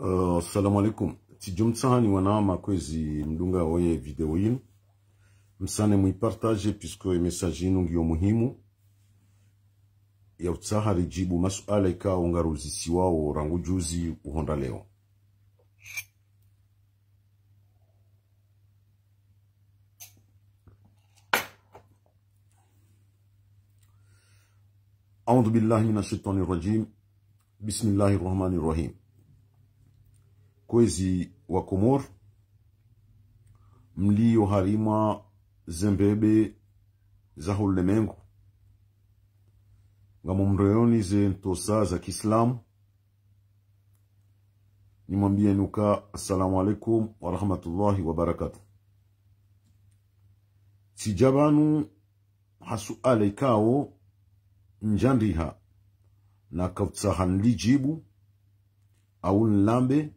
Assalamu alaikum. Tijumtsahani wanama kwezi mdunga oye video yinu. Msane muipartage puisque message yinu ngiyo muhimu. Ya utsaha rijibu masuala ika ungaruzisi wao rangu juzi uhonda leo. A'udhu billahi minash shaitani rajim. Bismillahirrahmanirrahim. Kwezi wa Komor mlio harima zembebe za ulimwengu ngamu mroyoni ze ntosa za Kiislamu nimwambie nuka assalamu alaikum wa rahmatullahi wa barakatuh. Sijabanu hasuala ikao njandiha na kautsahan lijibu au nlambe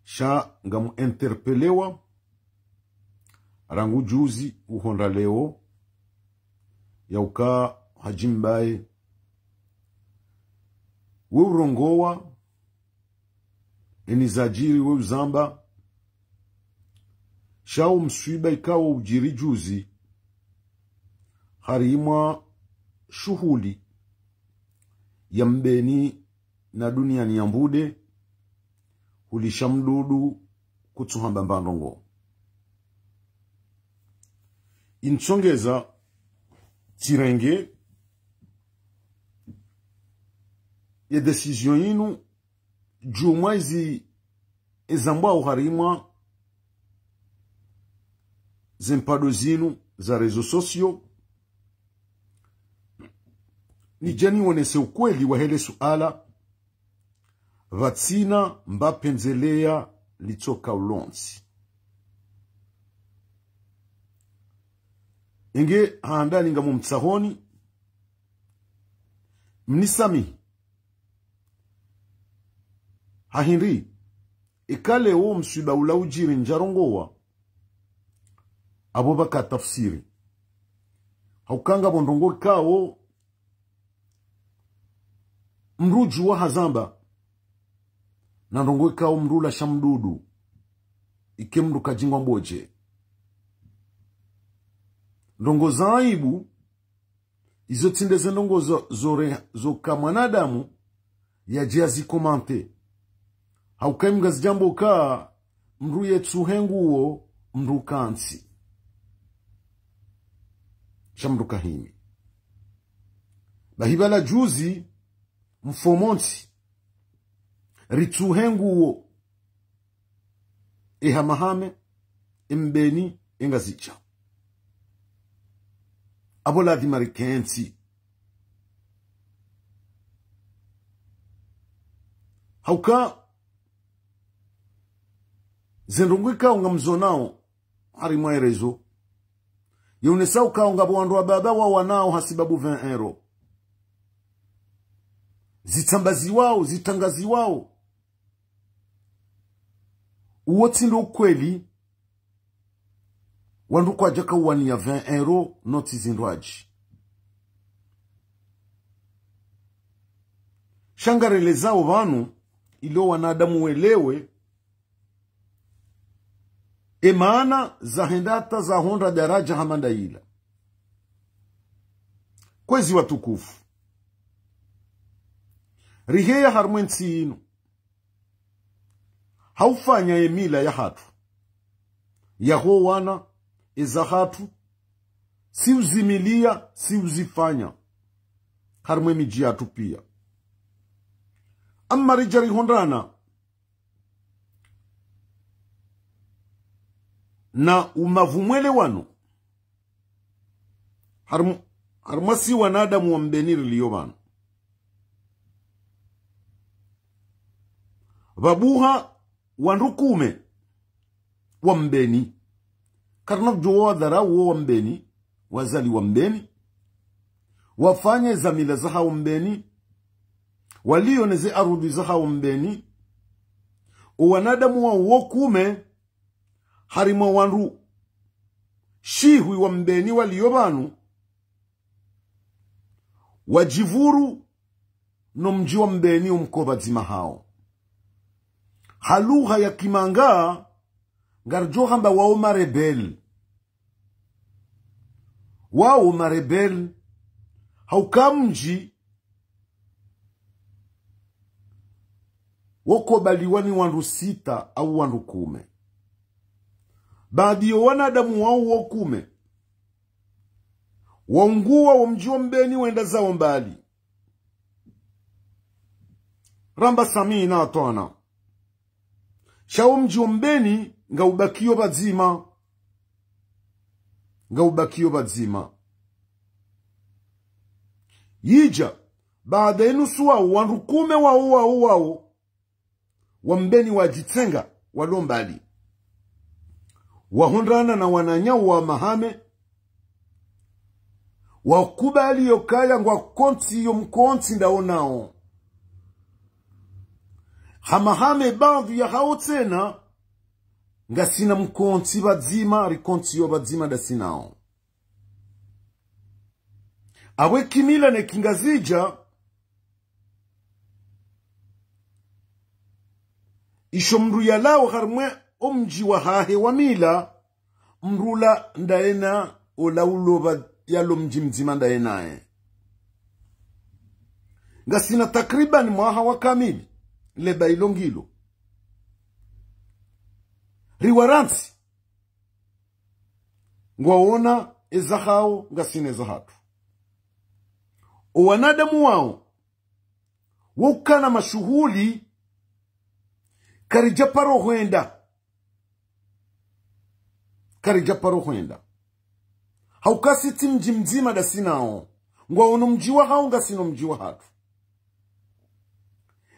sha ngamu interpelewa rangu juzi uhonda leo yauka hajimbaye we urongowa enizajiri we uzamba sha umswiba ikawa ujiri juzi harimwa shuhuli ya mbeni na dunia ni yambude ulishamdudu kutsuhamba mbandongo. Insongeza tirenge ya decision yinu juma izi ezambwa uharimwa zempado zinu za rezo sosio ni jani wonese ukweli wa hele suala vatsina mbapenzelea litoka ulonzi. Inge haandani nga mumtsahoni mnisami hahindri ikale o mswiba ula ujiri njarongowa abobaka tafsiri haukanga bondongo kao mruju wa hazamba na ndongo ikao mrula shamdudu ikemdu kajingwa mboje ndongo zaibu izo tindeze ndongo zo kamwanadamu ya jiazi komante haukaimga zijambo ka mru yetsuhengu uo mru kansi shamdu kahimi bahibala juzi mfomonti ritsuhengu uo ehamahame imbeni engazicha abola di marikensi hauka zendongwika unga mzonao harimwa erezo yunesa uka unga buwandu wa baba wa wanao hasibabu 20 euro zitambazi wao zitangazi wao uwotindo ukweli wandu kwa jaka uwani ya 20 euro noti zindwaji shangarele zao vanu ilo wanadamu welewe maana za hendata za honda daraja hamanda ila kwezi watukufu riheya harmwensi inu haufanya emila ya hatu yaho wana eza hatu si uzimilia si uzifanya harmwe miji hatu pia amma rijari hondana na umavumwele wano harmasi wanadamu wa mbeniri liyo wano vabuha wanrukume wa mbeni karna jowa dhara wa mbeni wazali wa mbeni wafanye zamila za hao mbeni walioneze arudi za hao mbeni wanadamu wa wokume harimo wanru shihui wa mbeni waliobanu wajivuru no mji wa mbeni umkoba zima hao. Haluha ya kimanga ngarjo hamba wao marebel. Wao marebel haukamji wako baliwani wandu 6 au wandu 10. Baadhi ya wanadamu wao wa 10 waungua wa mji wa mbeni wenda zao mbali. Ramba sami na atona. Shao mji wa mbeni nga ubakio bazima. Nga ubakio bazima. Yija baada enusu wao wandu 10 wao wa mbeni wajitenga walombali. Wahondrana na wananyau wa mahame. Wakubali yokaya ngwa konti yomkonti ndaonao. Hamahame baadhi ya hao tena nga sina mkonti bazima rikonti yo bazima da sinao. Awe kimila ne kingazija isho mru ya lao harmwe omji wa hahe wa mila mrula ndaena olaulo yalo mji mzima ndaenae. Nga sina takriban mwaha wa kamili leba ilongilo. Riwaransi ngwaona ezahao nga sina ezahatu. O wanadamu wao wukana mashuhuli karijaparo huenda. Karijaparo huenda. Haukasiti mji mzima da sinao. Ngwaona mjiwa hao nga sino mjiwa hatu.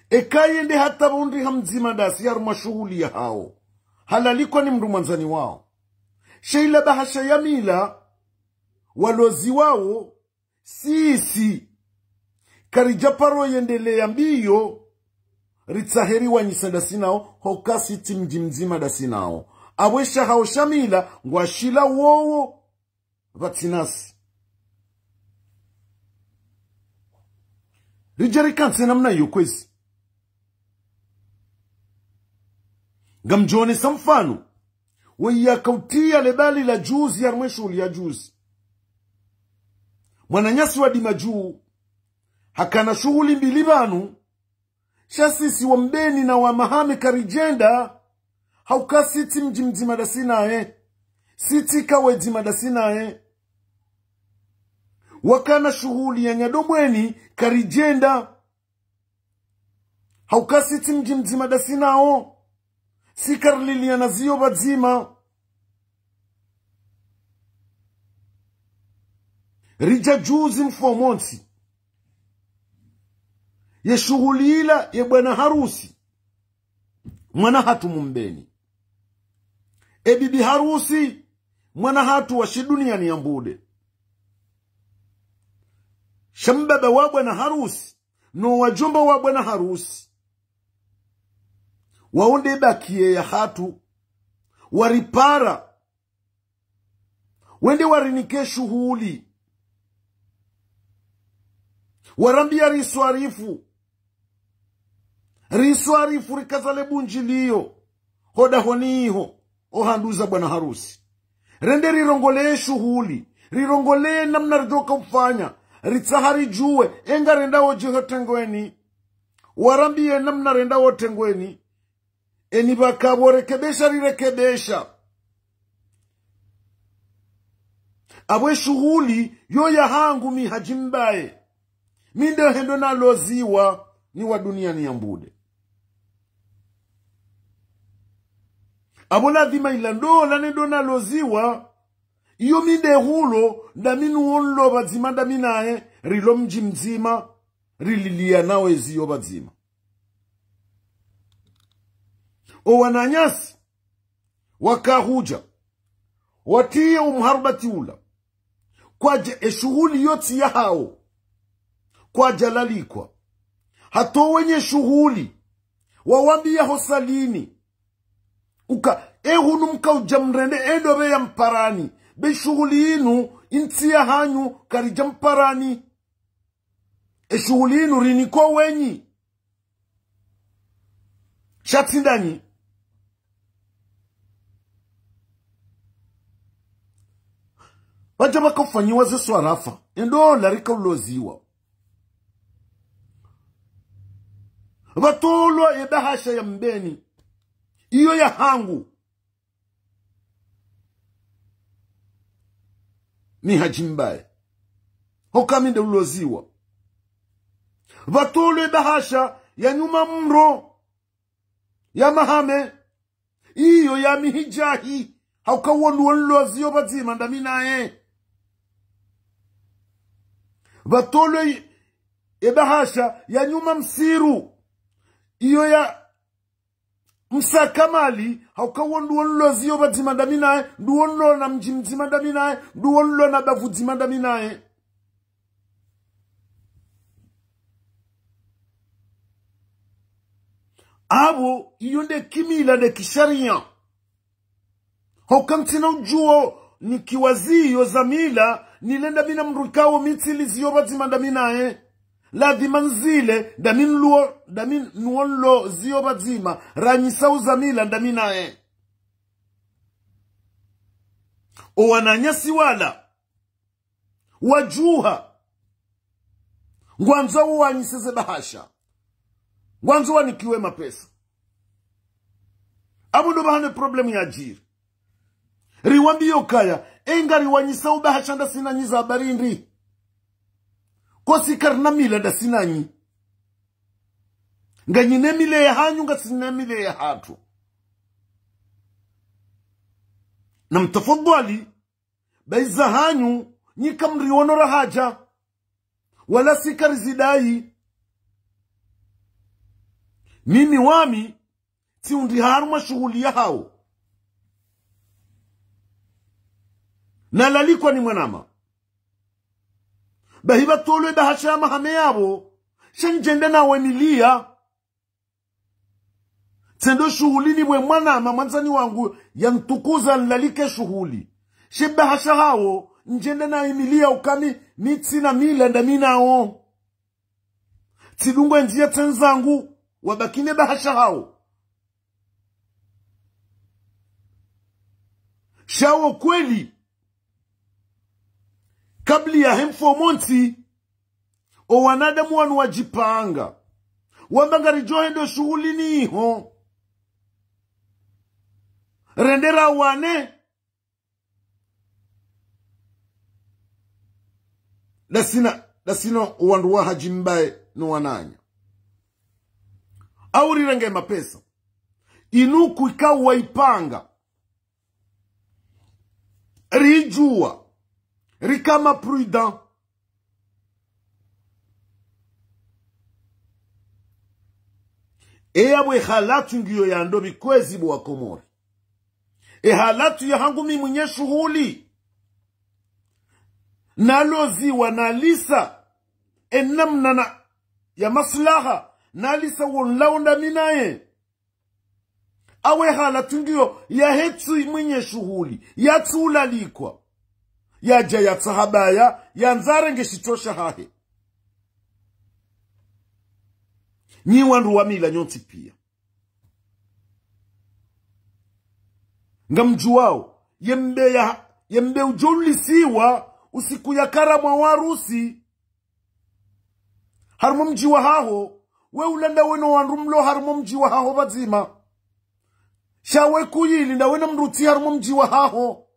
Ekayende hata bundi hamzima da siyaru mashuhuli ya hao. Halalikwa ni mru manzani wao. Sheila bahasha ya mila walozi wao sisi karijaparo yendelea mbiyo ritaheri wanyisa da sinao hokasiti mji mzima da sinao. Awesha hao shamila ngwashila wowo vatinasi. Rijarikansi namna yukwezi. Gamjone samfanu waya kautia lebali la juzi ya rmweshuli ya juzi. Mwananyasi wa dimajuu hakana shughuli mbilibanu. Shasisi wa mbeni na wa mahame karijenda haukasiti mji mzima da sinae. Siti kawe zima da sinae. Wakana shughuli ya nyadomweni karijenda haukasiti mji mzima da sinao. Sikarlilia na ziyo bazima. Rija juzi mfomonsi ye shughuli ila ye bwana harusi mwana hatu mumbeni. Bibi harusi mwana hatu wa shidunia ni ambude. Shambaba wa bwana harusi no wajomba wa bwana harusi waonde bakie ya hatu waripara wende warinike shughuli warambia riswarifu rikazale bunjilio hoda honiho ohanduza bwana harusi rende rirongole shughuli rirongole namna ridoka ufanya ritsahari juwe enga renda oje hotengweni warambie namna renda otengweni eni bakabo rekebesha rirekebesha. Abwe shughuli yo ya hangu mi hajimbae minde hendo na loziwa ni wa dunia ni ambude. Abola dhima ilando la nendo na loziwa iyo minde hulo ndaminu onlo bazima ndaminae rilo mji mzima rililia nawe ziyo bazima. O wananyasi wakahuja watie umharbati ula kwa shughuli yoti ya hao kwa jalalikwa hato wenye shughuli wawambia hosalini uka hunu mka ujamrende edobe ya mparani be shughuli inu intia hanyu karijamparani shughuli inu riniko wenyi shatindani wajaba kufanyiwa ze swarafa endola rikauloziwa vatolo ebahasha ya mbeni iyo ya hangu ni hajimbaye hokaminde uloziwa vatolo ebahasha ya nyuma mro ya mahame iyo ya mihijahi haukawonu uloziwa bazima ndaminae vatolo ebahasha ya nyuma msiru iyo ya msakamali haukawonu uloziwa bazima ndaminae nduonlo na mjimzima ndaminae nduonlo na bavuzima ndaminae abo iyo nde kimila de kisharia hokamtina ujuo ni kiwaziyo za mila nilenda bina mrukao mitili ziyoba zimanda minae la dhimanzile damin nuonlo ziyoba zima ranyisau za mila ndaminae o wananyasi wala wajuha ngwanzo wanyiseze bahasha ngwanzo wanikiwe mapesa abu ndo bahane problemu ya jiri riwambiyo kaya engari wanyisa ubahasha nda sinanyi za barindi kosi karna mila da sinanyi nga nyine mile ya hanyu nga sinne mile ya hatu na mtafadhali baiza hanyu nyika mrionora haja wala sikari zidai mimi wami ti undi haruma shughuli ya hao na lalikwa ni mwanama bahiba tolo bahasha mahame yabo shanjende na wemilia tendo shughuli ni bwe mwanama mwanzani wangu yantukuza lalike shughuli shibahasha hao njende na wemilia ukami mitsi na mila ndaminao tidungwe njia tenzangu wabakine bahasha hao shawo kweli kabli ya hemfo monti o wanadamu wanu wajipanga wambangari johendo shughuli niho rendera wane dasina wandu wa hajimbae no wananya au rirenge mapesa inuku ikawa waipanga rijua rikama prudent eyabwe halatu ngiyo ya ndobi kwezi bwa Komori halatu ya hangu mi mwenye shughuli nalozi wanalisa enamna ya maslaha nalisa wonlaunda minaye awe halatu ngiyo ya hetu mwenye shughuli ya tulalikwa ya jaya tahabaya ya nzare ngeshitosha hahe nyi wandu wa mila nyonti pia ngamjuwao yembe ujolisiwa usiku ya karamwa warusi harumo mjiwa haho we ulanda weno wandu mlo harumo mjiwa haho bazima shawe kuyili nda weno mruti harumo mjiwa haho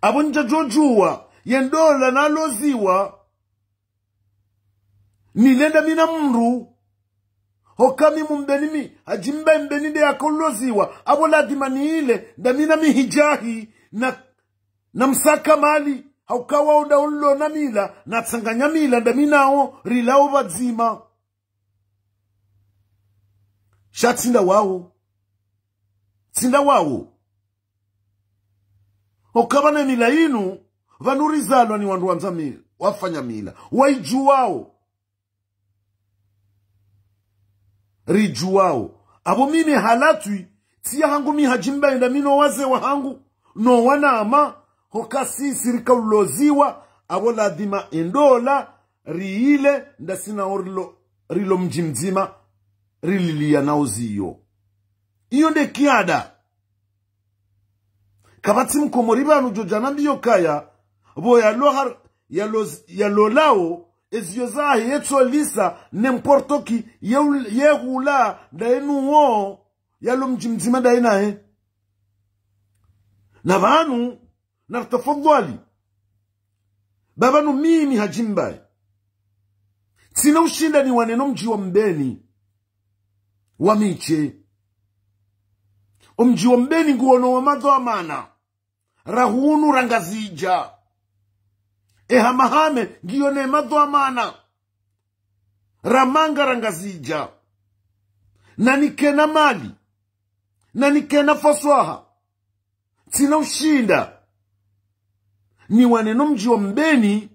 abunja jojuwa yendola naloziwa nilenda mina mru hokami mumbenimi hajimba mbeninde yakoloziwa abo ladima niile ndamina mihijahi na msaka mali haukawa udaullo na mila na tsanganya mila ndaminao rilao bazima shatsinda wawo okabane mila inu vanurizalwa ni wandu wanza mila wafanya mila waijuwao rijuwao abo mimi halatwi tia hangu mi hajimba enda mino waze wa hangu no wana ama hokasi sirika uloziwa abo ladima endola riile ndasina rilo mji mzima rililia nauziyo. Iyo nde kiada. Kabati mkomoriba nujojana mbiyo kaya, bo ya lo lao, ezio zahe yeto lisa, nemporto ki, ye hula, daenu wo, ya lo mji mzima daena na vanu, nartafadwali. Babanu mimi hajimbai. Sina ushinda ni waneno mji wa mbeni. Wamiche. Mji wa mbeni nguono wa madho amana. Rahunu rangazija. Hamahame ngiyone madho amana. Ramanga rangazija. Na nikena mali. Na nikena faswaha. Sina ushinda ni waneno mji wa mbeni.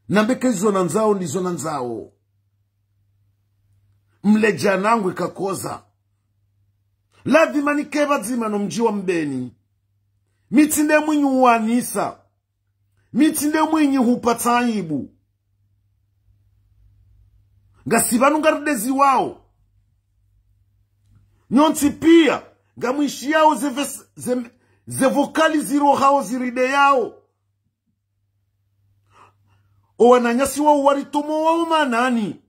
Na mbeke zona nzao ni zona nzao. Mleja nangwe kakoza. Lazima nikeba zima no mji wa mbeni. Mitinde mwinyi uwanisa. Mitinde mwinyi hupataibu. Ngasibanu ngaridezi wao. Nyonti pia. Ngamwishi yao ze vokali ziro hao ziride yao. Owananyasi wa uwaritomo wao manani.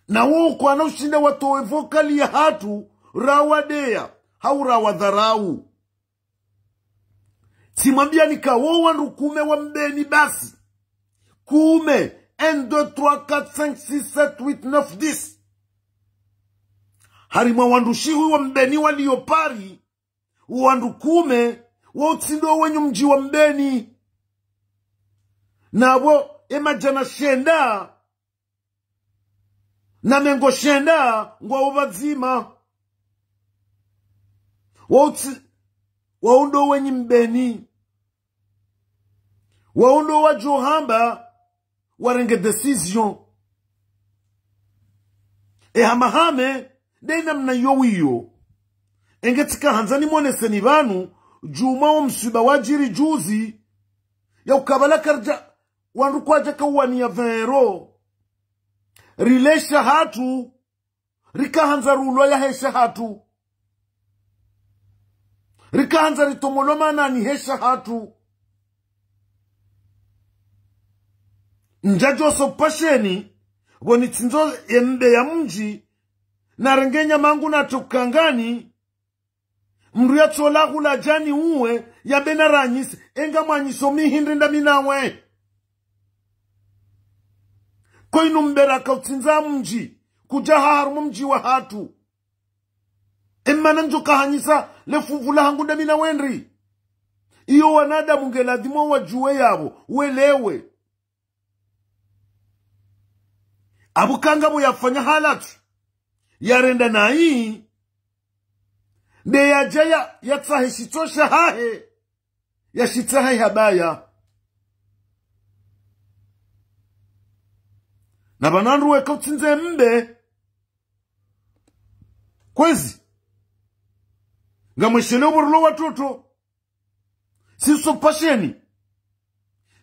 Na wao kwa na ushinda watowe vokali ya hatu rawadea hau rawadharau. Simambia nika wao wanrukume wa mbeni basi. Kuume 1, 2, 3, 4, 5, 6, 7, 8, 9, 10. Harima wandushihu wa mbeni waliopari. Wandukume wautsindo wenye mji wa mbeni. Nabo emajana shenda. Na mengo shenda ngwa ubazima. Waundo wenye mbeni. Waundo wa johamba. Warenge decision. Hamahame dena mna yowiyo. Engetika hanzani mwone senibanu. Juma wa msuba wajiri juzi. Ya ukabala karja. Wanrukwa jaka wani ya vero. Rilesha hatu. Rika hanza rulo ya hesha hatu. Rika hanza ritomoloma na ni hesha hatu. Njajo so pasheni. Wani tinzo embe ya mji. Na rengenya mangu na tukangani. Mruya chola hula jani uwe. Ya bena ranyisi. Enga manyisomi hindrinda minawe. Koinu mbera kautinza mji. Kujaha harumu mji wa hatu. Emana njoka hanyisa. Lefuvula hangunda minawendri. Iyo wanada mungeladimo wajue yabo. Uelewe. Abukanga bu yafanya halatu. Yarenda na hii. De ya jaya yatsahe shitosha hahe. Ya shitahe habaya. Na bananru weka utinze mbe. Kwezi. Ngamweshele uburulo watoto. Si usopasheni.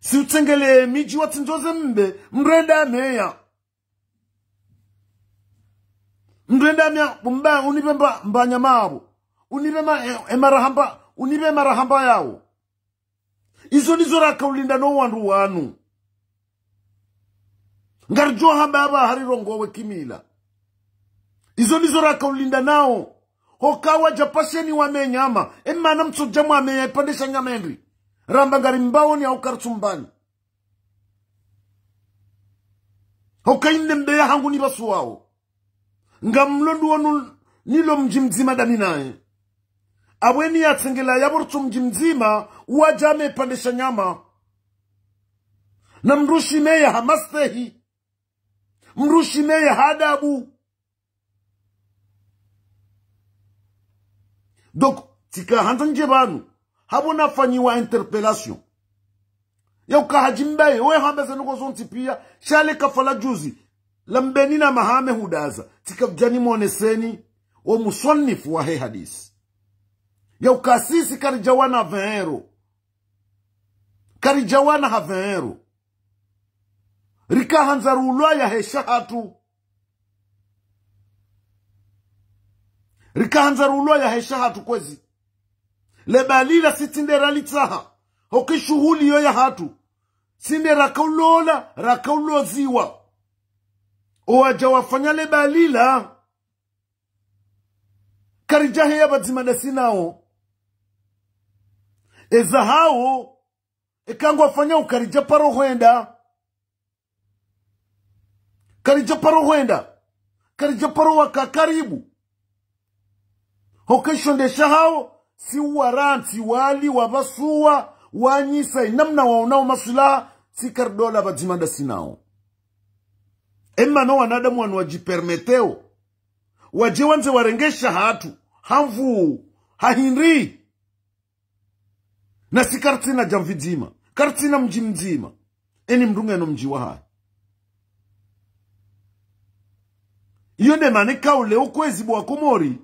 Si utengele miji watinjoze mbe. Mrenda meya. Mrenda meya mba unibe mbanya mabu. Unibe emarahamba. Unibe marahamba yao. Izo nizoraka ulinda no wandu wanu. Ngarjo hamba harirongowe kimila. Izo nizoraka ulinda nao. Hokawa japasheni wamenyama. Emana mtsojamu amenye pandesha nyamenri. Ramba ngari mbaoni au kartumbani. Hokainde mbeya hangu nibasu wao. Ngamlondu wanu nilo mjimzima daminae. Aweni ya tsengela yabortu mjimzima. Uwajame pandesha nyama. Na mrushi meya hamastehi. Mrushi meya hadabu. Donc, tika hantanje banu. Habona fanyiwa interpellation. Yauka hajimbaye. Uwe hambeze nuko zonti pia. Shale kafala juzi. Lambeni na mahame hudaza. Tika jani moneseni. O musonifu wa he hadisi. Yauka sisi karijawana vero. karijawana havenero rika hanzarulwa ya hesha hatu rika hanzarulwa ya hesha hatu kwezi lebalila sitindera litsaha hokishuhuli yo ya hatu sinde rakauloziwa owaja wafanya lebalila karijahe ya bazimada sinao eza hao ekangu wafanya ukarija paro huenda karija paro waka karibu hokishondesha hao si waranti wali wabasuwa wanyisa inamna waonao masula si kardola bazimada sinao emma no wanadamu wajipermeteo waje wanze warengesha hatu hamvu hahindri na si kartina jamvizima kartina mji mzima eni mdunga no mji wa hai iyo nde mane kaule ukwezi bwa komori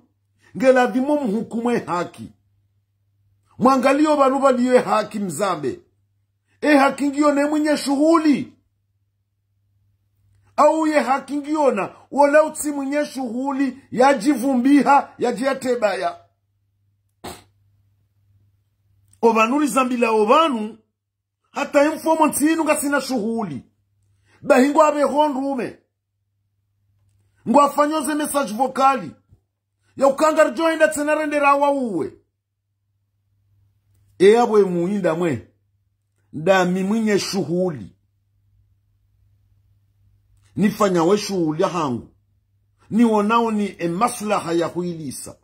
ngela dhimo mhukumwe haki mwangalio banuba liye haki mzambe haki ngione mwenye shughuli au ye haki ngiona wala utsi mwenye shughuli yajivumbiha yajiatebaya ovanuri zambila ovanu hata informo ntinu ngasina shughuli bahingo abe honrume ngo afanyoze message vocali ya ukangari joinda tsenarendera wa uwe abwe muinda mwe ndami mwenye shughuli nifanya we shughuli hangu nionao ni maslaha ya huilisa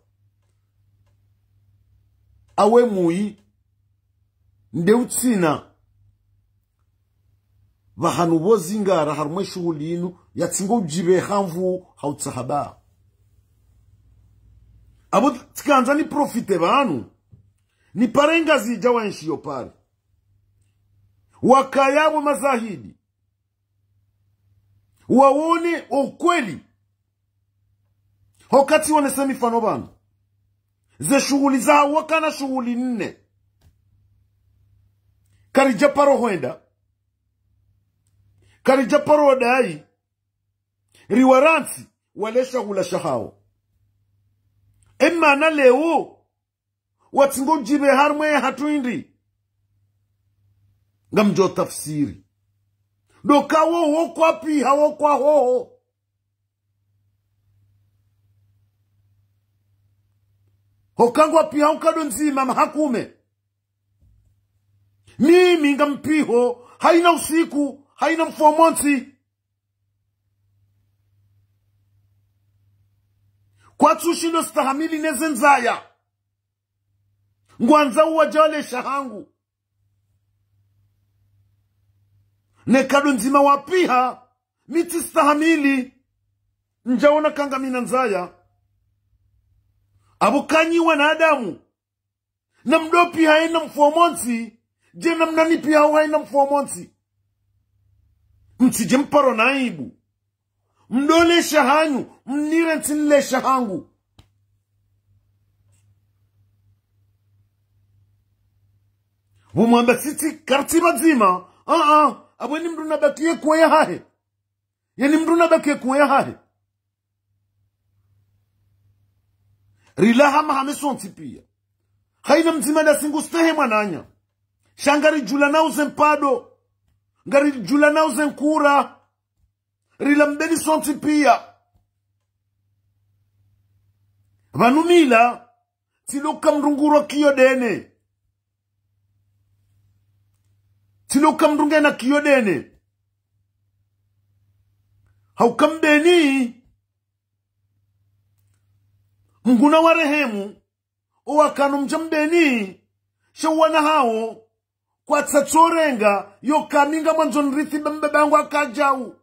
awe mui ndeutsina vahanu bozingara harumwe shughuli inu yatsingo ujibe hamvu hautsahaba abo tikanza ni profite banu ni parenga zijawa nshio pari wakayabo mazahidi wawone ukweli hokati wanesemi fano banu ze shughuli za wakana shughuli nne karija paro huenda karija paro wadai riwaranti walesha hula shahao emma na leo watsingo jibe harmwe hatuindi ngamjo tafsiri doka wo kwa pi hawo kwa ho hokangwa pi haukado nzima mahakume mimi ngampiho haina usiku haina mfomonti kwa tushindo stahamili nezenzaya ngwanza uwajale shahangu nekado nzima wapiha miti stahamili njaona kangamina nzaya abukanyi wanadamu na mdopi haina mfomonti jena mnanipi haina mfomonti mtije mparo naibu mdole shahanyu mnire ntinile shahangu vumwamba siti kartiba zima abwe ni mduna bakie kuwe hahe yani mduna bakie kuwe hahe rilaha mahamesonti pia haina mzima da singu stehe mwananya shangari jula nauze mpado ngari jula nauze nkura rila mbeni sonti pia vanumila tiloka mrunguro kiyo dene tiloka mrungena kiyo dene haukambeni mguna warehemu uwakanu mjambeni shawana hao kwa tsatsorenga yokaminga mwanzo nrithi mbebangu akajau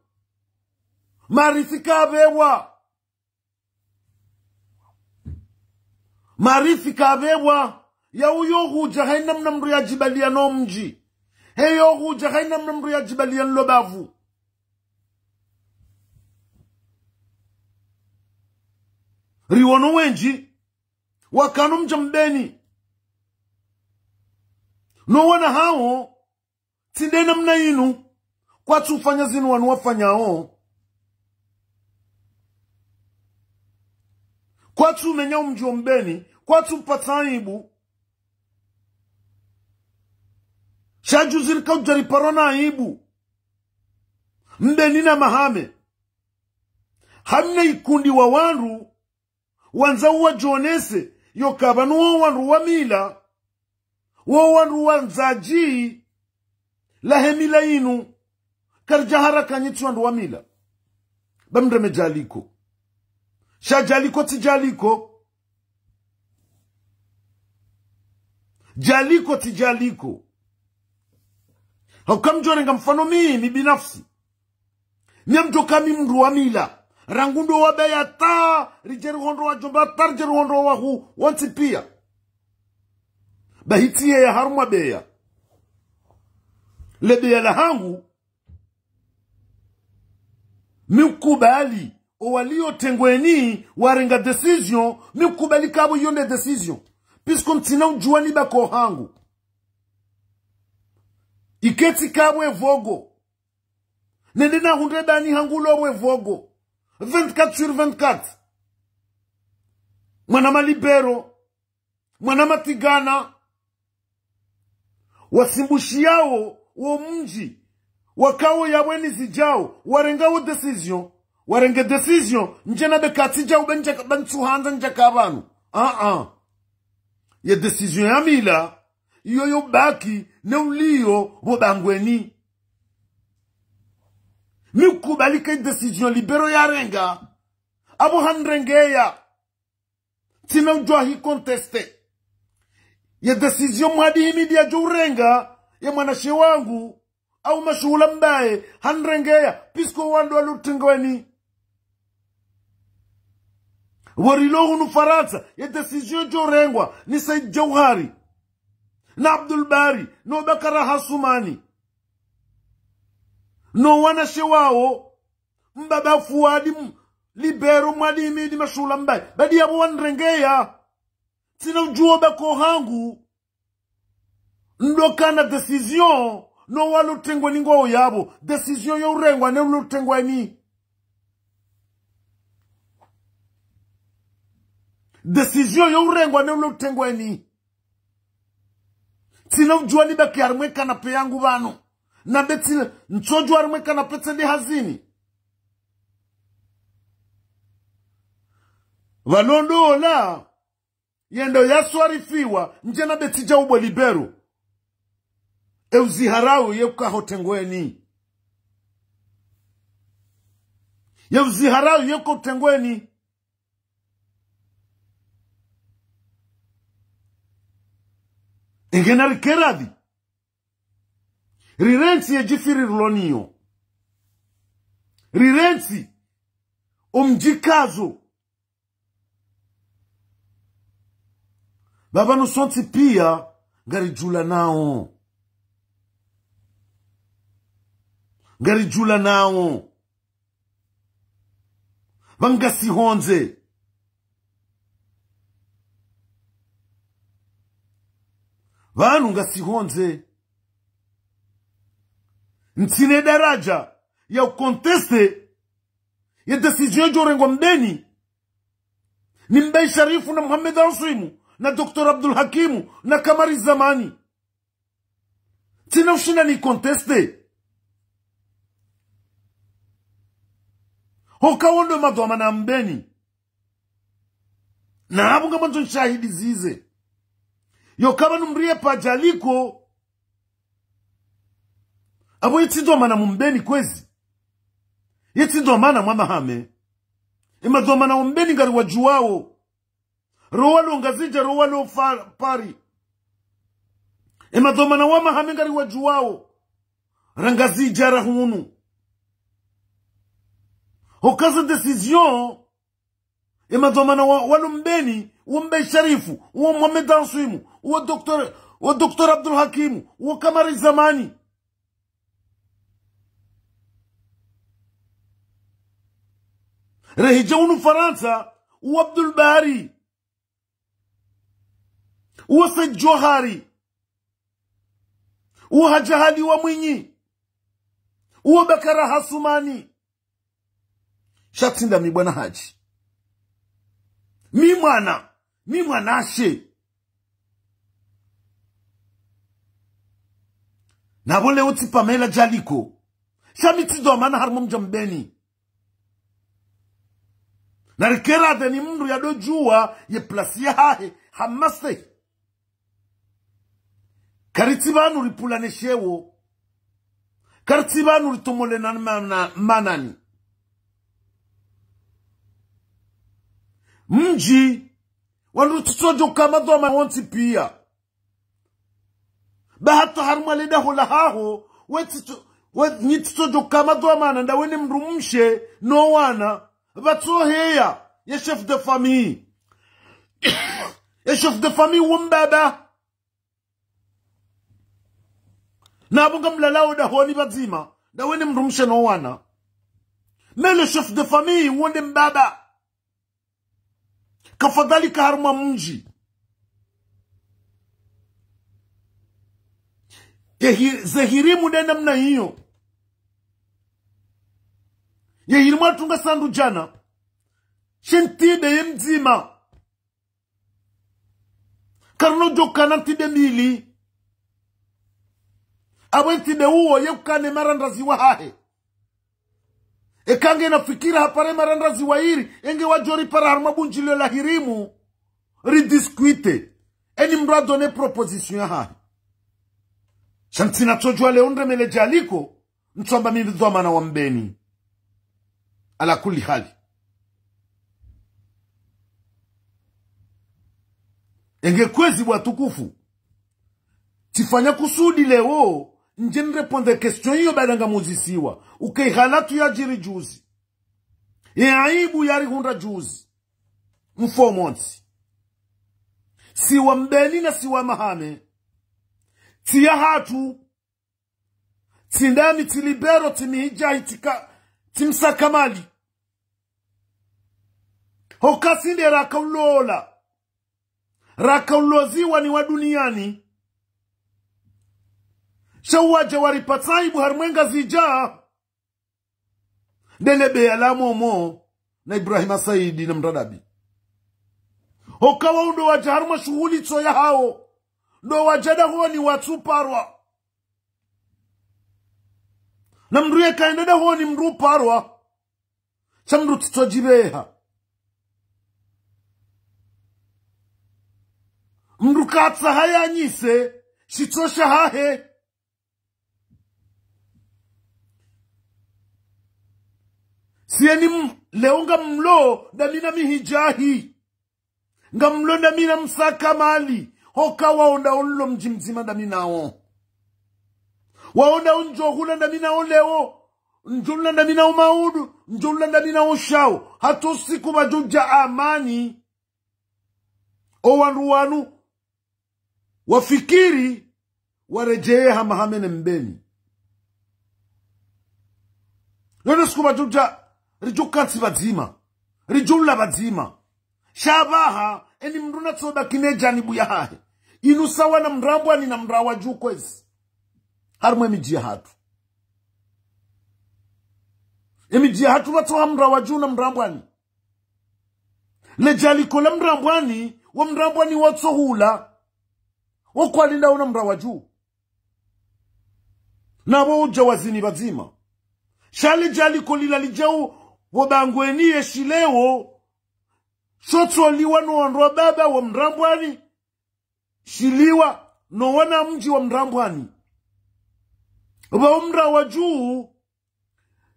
marithi kabewa ya uyo huja haina mnamru ya jibalia no mji heyo huja haina mnamru ya jibalia nlobavu riwono wenji wakanu mjambeni no wana hao tinde namna inu kwa tufanya zinu wanu wafanyao kwa tu menya umjio mbeni kwa tu pataibu shaju zirika ujari parona aibu mbeni na mahame hamna ikundi wa wanru wanza uwa jonese yokabanu wa wanru wa mila wa wanru wanzaji lahemila inu karjahara kanyitu wanru wa mila bamre mejaliko shajaliko tijaliko jaliko tijaliko haukamjorenga mfano mimi binafsi nyamto kami mru wa mila rangundo wa beya ta rijeri hondo wa jomba tarjeri hondo wa hu wanti pia bahitiye ya harumwa beya le beya la hangu mikubali owalio tengweni warenga decision mikubali kabo yonde decision puisque mtina ujuani bako hangu iketi kabo evogo nende na hundre dani hangu lobo evogo 24 sur 24 mwana malibero mwana matigana wasimbushi yao wo mji wakao yabweni zijao warenga decision warenge decision njena bekatija ubenja bantuhanda njaka abantu ye decision ya mila iyo baki ne ulio bobangweni mikubalika decision libero ya renga abo handrengeya tina ujwa hi conteste ye decision mwadi imedia jurenga ya mwanashi wangu au mashuhula mbaye handrengeya pisko wando alutengweni warilo unu Faransa ya decision jorengwa ni Said Jauhari na Abdul Bari no Bakara Hasumani no wanashe wao mbaba Fuadi libero mwadi imidi mashula mbaye badi ya wanrengeya tina ujuo bako hangu ndokana decision no walutengwa ningo yabo decision ya urengwa ne ulutengwa ni decision ya urengwa ne ulutengwa ni tina ujua ni baki armwe kanape yangu bano na beti nchoju armwe kanape tende hazini walondo ola yendo yaswarifiwa nje na beti jaubwa libero euziharau yekuka hotengweni euziharau yekuka hotengweni Engenari keradi rirenzi ya jifiri rilonio rirenzi umjikazo baba nusonti pia garijula nao bangasi honze vanu ngasihonze ntine daraja ya ukonteste ya decision jorengwa mbeni ni Mbai Sharifu na Muhammad Al-Suimu na Dr. Abdul Hakimu na Kamari Zamani tina ushina ni conteste hoka wondo madwama na mbeni na habu nga manzo shahidi zize yo kama numrie pajaliko abo yitido mana mumbeni kwezi yitido mana mwama hame imadwa mana mumbeni ngari wajuwao rowalo ngazija rowalo pari imadwa mana wama hame ngari wajuwao rangazija rahunu hokaza decision imadwa mana walumbeni Mbai Sharifu, Muhammad Al-Suimu, Dr. Abdul Hakimu, Kamari Zamani. Rehijaunu Faransa, Abdul Bari, Said Jauhari, Uhajahali wa Mwinyi, uwa Bakara Hasumani. Shatinda mi bwana Haji. Mi mwana ashe. Na wole uti Pamela Jaliko. Shamitido mana harmum jambeni. Na rikera deni mndu ya dojua ye plasi ya hahe hamaste. Karitibanu ripulane shewo. Karitibanu ritomole na manani. Mji wandu tutojo kama doma wanti pia. Bahata harma leda hola haho nitutojo kama doma nanda wene mrumshe no wana bato heya ya chef de famille. Ya chef de famille wumbaba na abunga mlalao da honi bazima da wene mrumshe no wana. Mais le chef de famille wende mbaba kafadhali kaharma mji. Zehirimu dena mna hiyo. Yehirimu atunga sandu jana. Shentide ye mzima. Karno jokana ntide mili. Awentide uo ye kukane marandazi wa hahe. Ekange na fikira hapare marandazi wa hiri. Enge wajori para harma bunjilo la hirimu. Ridiskuite. Eni mra done proposition ya hahe. Shantina tojua leondre mele Jaliko. Mtuamba mibidhoma na wambeni. Ala kuli hali. Enge kwezi watukufu. Tifanya kusudi leo. Njeni reponde question hiyo badanga muzisiwa. Ukei halatu ya jiri juzi. Aibu yari hunda juzi. Mfomonsi. Siwa mbeni na siwa mahame. Tia hatu. Tindami tilibero timihija hitika. Timsa kamali. Hokasinde rakaulola. Rakauloziwa ni wa duniani. Shawaja waripataibu harmwenga zija. Delebe ya momo na Ibrahima Saidi na Mradabi. Hokawa undo wajaharma shughuli tsoya hao. Ndo wajada huwa ni watu parwa. Na mruye kaendada huwa ni mru parwa. Chamru titojibeha. Mru katsa haya nyise. Shitosha hahe. Sieni leonga mlo damina mihijahi. Nga mlo damina msaka mali. Hoka waonda onlo mjimzima damina on. Waonda unjo hula damina on leo. Njula damina on maudu. Njula damina on shao. Hato siku majuja amani. Owanuanu. Wafikiri. Warejee hamahamene mbeni. Yono siku majuja. Rijukansi bazima. Rijula bazima. Shabaha. Eni mruna tsoba kine janibu ya hahe. Inusawa na mrambwani na mrawa juu kwezi. Harmu emijia hatu. Emijia hatu watoha mrawa juu na mrambwani. Lejaliko la mrambwani. Wa mrambwani watsohula. Wakwa linda una mrawa juu. Na uja wazini bazima. Shali jaliko lila lijau. Wabangweni yeshileo. Shotro liwa no wanroa baba wa mrambwani. Shiliwa no wana mji wa mrambwani. Uba umra wa juu.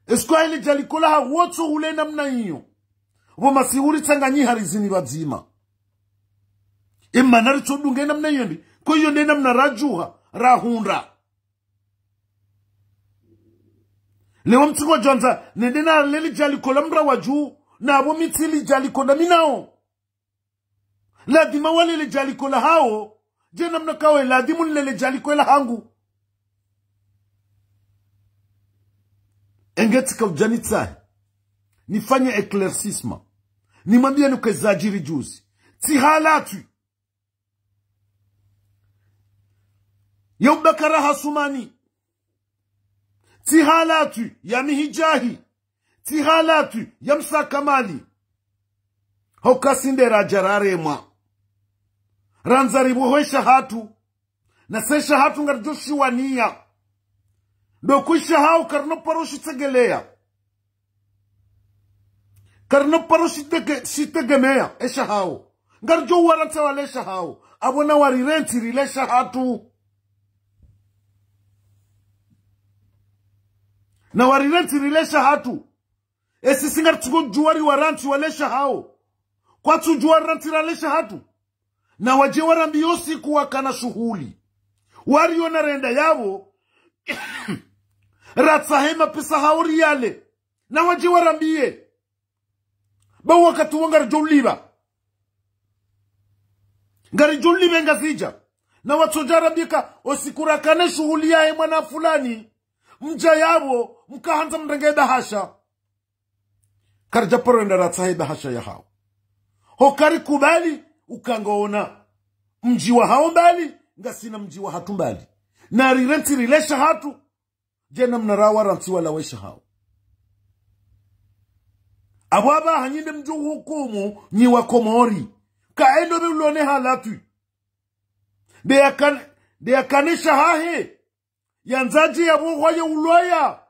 Eskwa hili jalikola ha woto ule namna hiyo. Uba masihuri tanganyi harizini wazima. Ima narichodunge namna hiyo. Kwa hiyo namna rajuha. Rahunra. Lewa mtiko jonza. Nendena leli jalikola mra wa juu. Na abo mitili jalikola minao. Ladima wale le jalikola hao. Jena mnakawe ladimu nile jalikola hangu. Engetika ujanita. Nifanye eclaircisma. Nimambia nuke zajiri juzi. Ti halatu. Bakara hasumani tihalatu ya mihijahi tihalatu ya msakamali hokasinde rajararemwa ranzaribu hoisha hatu na sesha hatu ngarjoshi wania dokuisha hau karno paroshi tegelea karno paroshi tegemea esha hau ngarjo warata walesha hau abona warirenti rilesha hatu na warirenti rilesha hatu esi singar tugo juwari waranti walesha hao kwa tu juwaranti ralesha hatu na waje warambi yosi kuwa kana shuhuli wari yona renda yavo ratsahema pesa hauri yale na waje warambiye ba wakati wangar joliba ngari joliba ngazija na watojara bika osikura kana shuhuli yae mwana fulani mja yabo mkahanza mrengeda hasha karjaparo enda ratsaheba hasha ya hao hokari kubali ukangoona mji wa hao mbali ngasina mji wa hatu mbali na rirenti rilesha hatu jena mnarawa ranti wala wesha hao abwaba hanyinde mju hukumu ni wa Komori kaendo bilone halatu de akanisha hahe yanzaji ya buhoye uloya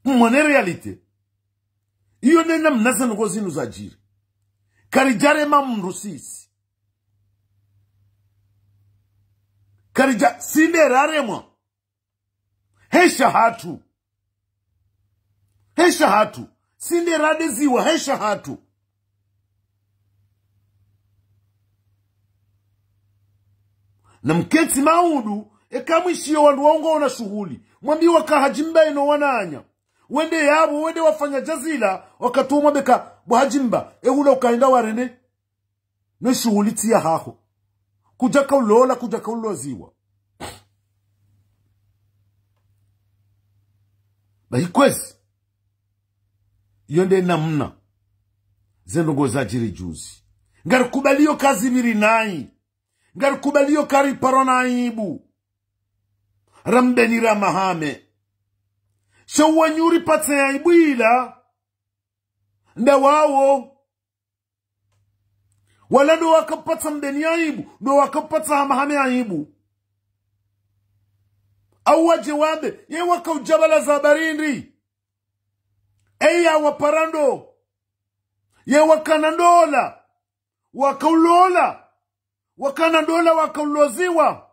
mwone realite iyo nena mnasa nuko zinu za jiri karijare mamrusisi karija sinde raremwa hesha hatu sinde radeziwa hesha hatu na mketi maudu ekamwishio wandu waungo na shughuli mwambi wakahajimba ino wananya wende yabo wende wafanya jazila wakatuma beka buhajimba ehula ukaenda warene no shughuli tia haho kujaka ulola kujaka uloziwa bahikwezi yonde namna zendogo za jiri juzi ngari kubaliyo kazi biri nai ngari kubaliyo kari parona ibu rambeni ramahame shawanyuri patse ya ibuila nda wawo wala ndo wakapata mbeni ya ibu ndo wakapata hamahame ya ibu au wajewabe ye waka ujabala za barindi eya waparando ye wakanandola wakaulola wakanandola wakauloziwa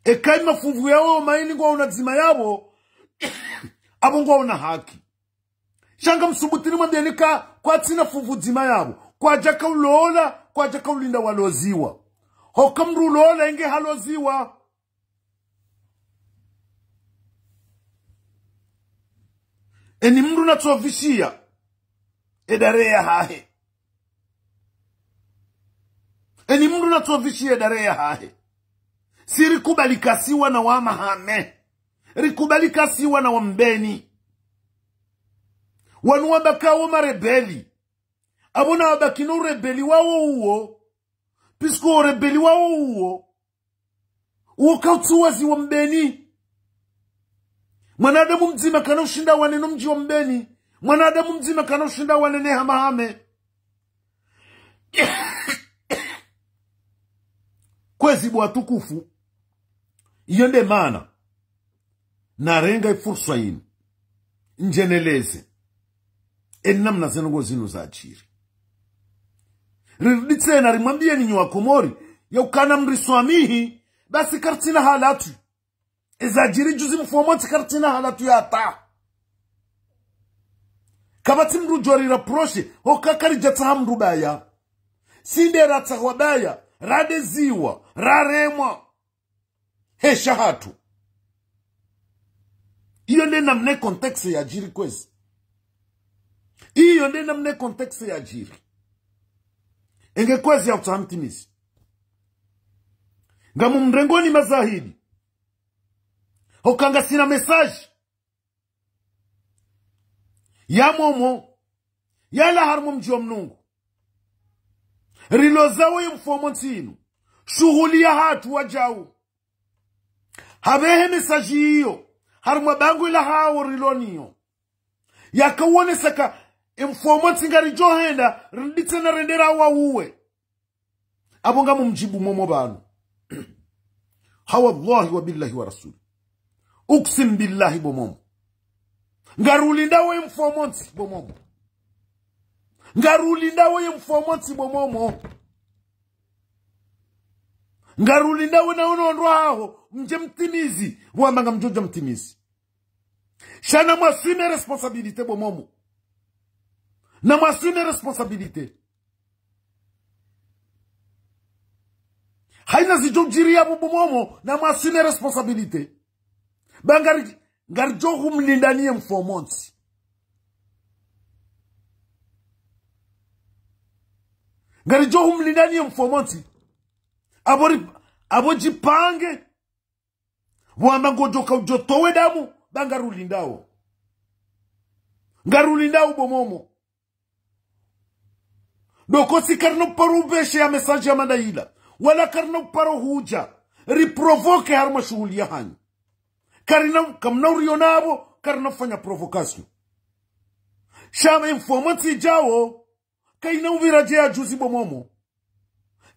ekai mafuvu yao maini kwa unazima yao abo ngwa una haki shanga msubutini mwambianika kwa tina fuvu zima yao kwa jaka ulola kwa jaka ulinda waloziwa hokamru ulola inge haloziwa eni mru natrovishia edarea hahe eni mru natrovishia edarea hahe si rikubalikasiwa na wa mahame rikubalikasiwa na wambeni wanu wabakawo marebeli abona wabakino rebeli wawo uo pisko rebeli wawo uo ukautuwazi wambeni mwanadamu mzima kana ushinda waneno mji wambeni mwanadamu mzima kana ushinda wanene hamahame kwezi bwatukufu yonde mana narenga fursa yinu njeneleze enamna zenongo zinu za achiri riruditse na rimwambie ninyi wa Komori ya ukana mriswamihi basi kartina halatu ezajiri juzi mfomoti kartina halatu ya ata kabati mrujori raproche hokakari jataha mrubaya sinde ratahwabaya radeziwa raremwa hesha hatu iyo nde namne kontekse ya jiri kwezi iyo nde namne kontekse ya jiri enge kwezi ya utahamtimizi ngamu mrengoni mazahidi hokanga sina mesaji ya momo yala harmu mji wa mnungu rilo zawe mfomo ntinu shughuli ya hatu wajau habehe mesaji hiyo harumwa bangu ila hao riloniyo yakawone saka mfomo ntingari johenda rinditse na rendera wa uwe abonga mumjibu momo banu hawa Allahi wa billahi wa rasuli uksim billahi bomomo ngarulinda we mfomonti bomomo ngarulinda we mfomonti bomomo ngarulinda we na unondo haho mje mtimizi wamanga mjoja mtimizi shana mwasume responsabilite bomomo na mwasume responsabilite haina zijojiria bomomo na mwasume responsabilite bangari garjohu mlindanie mfomonti garjohu mlindanie mfomonti abojipange wamba ngojoka ujotowe damu bangarulindao ngarulindao bomomo dokosi karno paru beshe ya mesaji ya mandaila wala karno paru huja riprovoke harma shughuli ya hanyi karina kamnauriyo nabo karina fanya provocation shama informanti jawo kaina uviraje ya juzi bomomo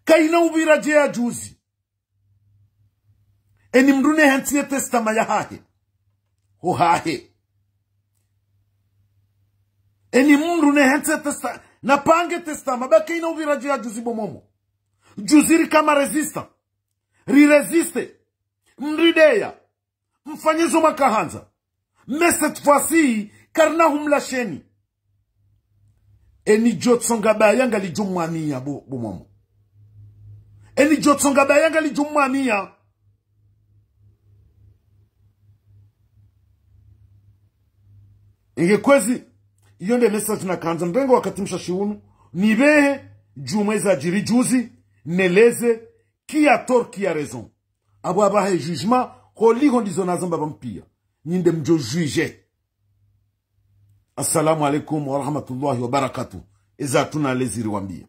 kaina uviraje ya juzi eni mrune hentie testama ya hahe ho hahe eni mrune hentie testama na pange testama ba kaina uviraje ya juzi bomomo juziri kama resista resiste mrideya mfanyizo makahanza meset fasi karna humlasheni eni jotsonga bayanga li jumwamia bomomo eni jotsonga bayanga li jumwamia ingekwezi iyo nde message na kanza mbengo wakati mshashiunu nibehe jumweza jiri juzi neleze kia tor kia raison abo abahe jugement Holi hondizo nazamba bampia. Ninde mjo juije. Assalamu alaikum wa rahmatullahi wa barakatuh. Eza tuna leziri wambia.